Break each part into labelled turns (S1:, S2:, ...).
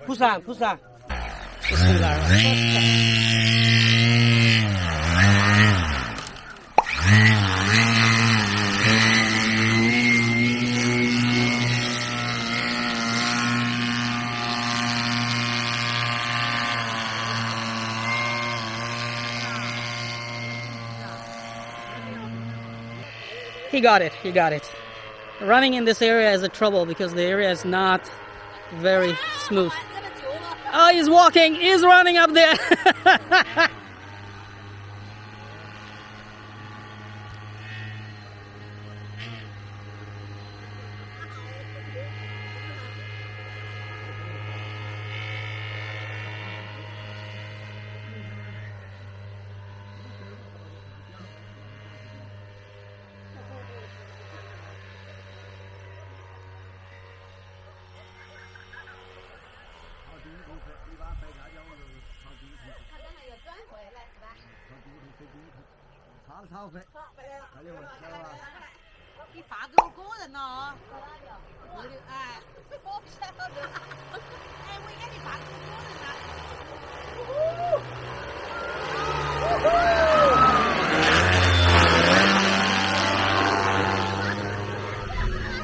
S1: Push on, push on.
S2: He got it, he got it. Running in this area is a trouble because the area is not very smooth. Oh, he's walking, he's running up there.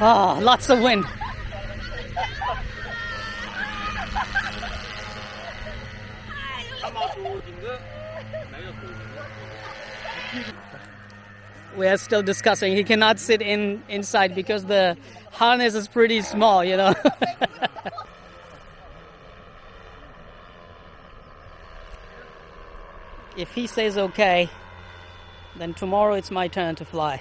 S2: Oh, lots of wind. We are still discussing. He cannot sit inside because the harness is pretty small, you know. If he says okay, then tomorrow it's my turn to fly.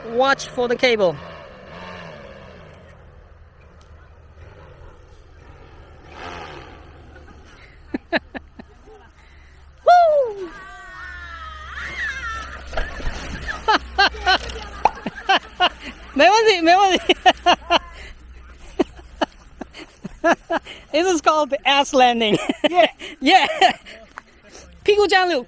S2: Watch for the cable. Woo! 没问题，没问题。This is called the ass landing. Yeah, yeah. 屁股站住。